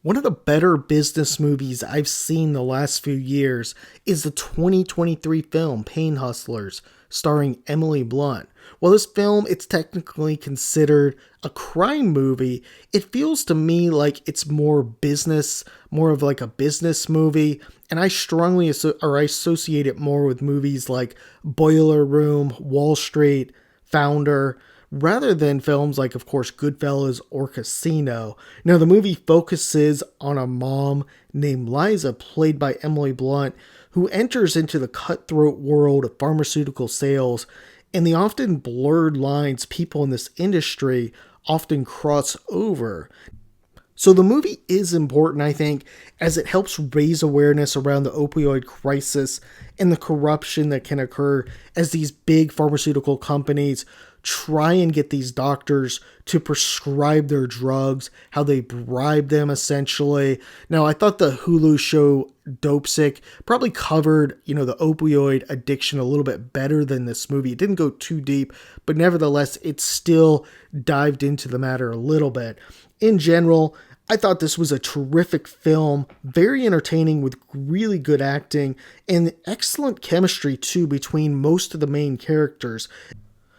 One of the better business movies I've seen the last few years is the 2023 film Pain Hustlers, starring Emily Blunt. While this film it's technically considered a crime movie, it feels to me like it's more business, more of like a business movie, and I associate it more with movies like Boiler Room, Wall Street, Founder, rather than films like, of course, Goodfellas or Casino. Now, the movie focuses on a mom named Liza, played by Emily Blunt, who enters into the cutthroat world of pharmaceutical sales, and the often blurred lines people in this industry often cross over. So the movie is important, I think, as it helps raise awareness around the opioid crisis and the corruption that can occur as these big pharmaceutical companies try and get these doctors to prescribe their drugs, how they bribe them essentially. Now, I thought the Hulu show Dopesick probably covered, the opioid addiction a little bit better than this movie. It didn't go too deep, but nevertheless, it still dived into the matter a little bit. In general, I thought this was a terrific film, very entertaining with really good acting and excellent chemistry too between most of the main characters.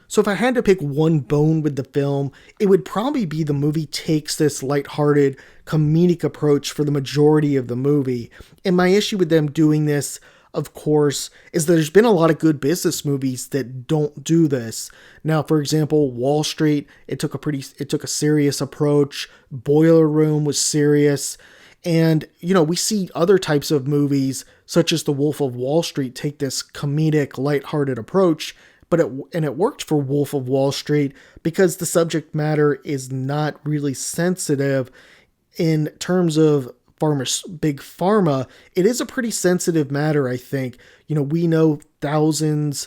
So if I had to pick one bone with the film, it would probably be the movie takes this lighthearted comedic approach for the majority of the movie. And my issue with them doing this, of course, is that there's been a lot of good business movies that don't do this. Now, for example, Wall Street, it took a serious approach. Boiler Room was serious. And, we see other types of movies, such as The Wolf of Wall Street, take this comedic, lighthearted approach. But it worked for Wolf of Wall Street because the subject matter is not really sensitive in terms of big pharma. It is a pretty sensitive matter, I think. We know tens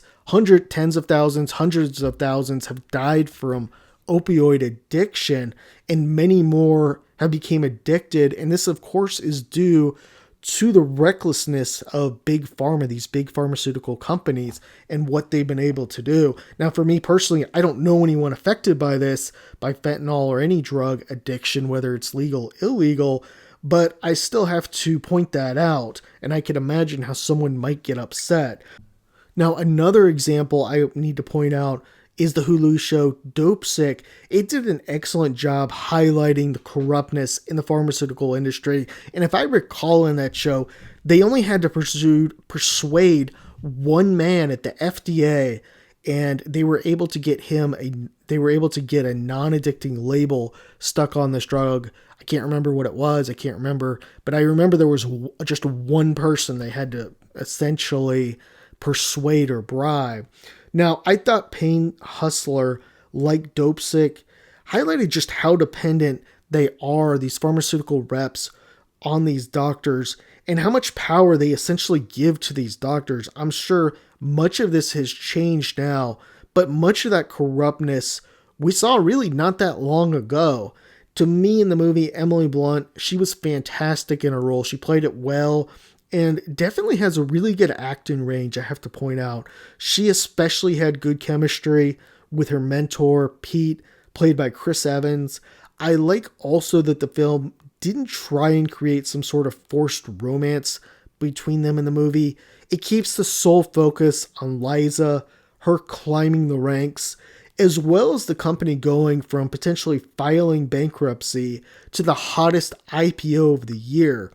of thousands, hundreds of thousands have died from opioid addiction, and many more have become addicted. And this, of course, is due to the recklessness of big pharma, these big pharmaceutical companies, and what they've been able to do. Now, for me personally, I don't know anyone affected by this, by fentanyl or any drug addiction, whether it's legal, illegal, but I still have to point that out, and I can imagine how someone might get upset. Now, another example I need to point out is the Hulu show Dopesick. It did an excellent job highlighting the corruptness in the pharmaceutical industry. And if I recall in that show, they only had to persuade one man at the FDA, and they were able to get a non-addicting label stuck on this drug. I can't remember what it was. I can't remember, but I remember there was just one person they had to essentially persuade or bribe. Now, I thought Pain Hustler, like Dopesick, highlighted just how dependent they are, these pharmaceutical reps, on these doctors and how much power they essentially give to these doctors. I'm sure much of this has changed now, but much of that corruptness we saw really not that long ago. To me, in the movie, Emily Blunt, she was fantastic in her role. She played it well, and definitely has a really good acting range, I have to point out. She especially had good chemistry with her mentor, Pete, played by Chris Evans. I like also that the film didn't try and create some sort of forced romance between them in the movie. It keeps the sole focus on Liza, her climbing the ranks, as well as the company going from potentially filing bankruptcy to the hottest IPO of the year.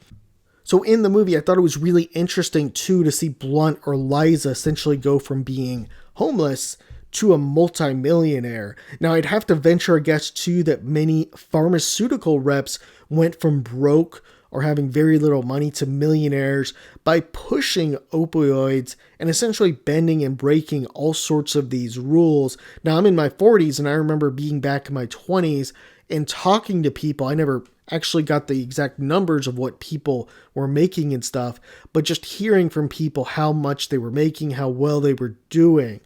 So in the movie, I thought it was really interesting too to see Blunt or Liza essentially go from being homeless to a multimillionaire. Now, I'd have to venture a guess too that many pharmaceutical reps went from broke or having very little money to millionaires by pushing opioids and essentially bending and breaking all sorts of these rules. Now, I'm in my 40s and I remember being back in my 20s and talking to people. I never actually got the exact numbers of what people were making and stuff, but just hearing from people how much they were making, how well they were doing.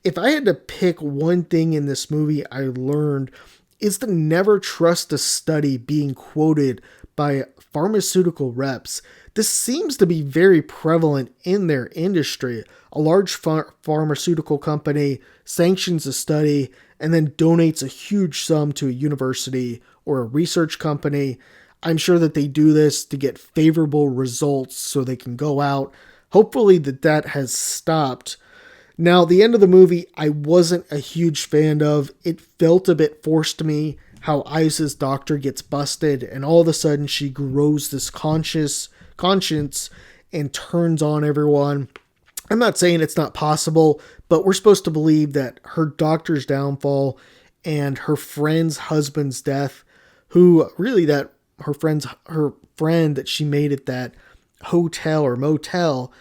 If I had to pick one thing in this movie I learned is to never trust a study being quoted by pharmaceutical reps. This seems to be very prevalent in their industry. A large pharmaceutical company sanctions a study and then donates a huge sum to a university or a research company. I'm sure that they do this to get favorable results so they can go out. Hopefully that has stopped. Now, the end of the movie, I wasn't a huge fan of. It felt a bit forced to me how Isa's doctor gets busted and all of a sudden she grows this conscience and turns on everyone. I'm not saying it's not possible, but we're supposed to believe that her doctor's downfall and her friend's husband's death, who really that her friend that she made at that hotel or motel,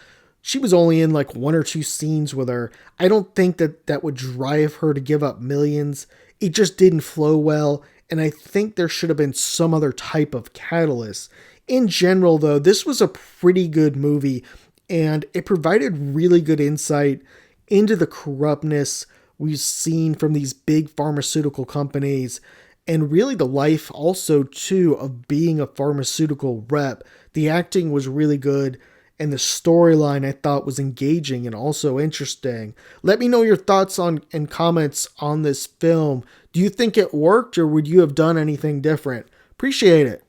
she was only in like one or two scenes with her. I don't think that would drive her to give up millions. It just didn't flow well, and I think there should have been some other type of catalyst. In general, though, this was a pretty good movie, and it provided really good insight into the corruptness we've seen from these big pharmaceutical companies, and really the life also too of being a pharmaceutical rep. The acting was really good, and the storyline I thought was engaging and also interesting. Let me know your thoughts on and comments on this film. Do you think it worked, or would you have done anything different? Appreciate it.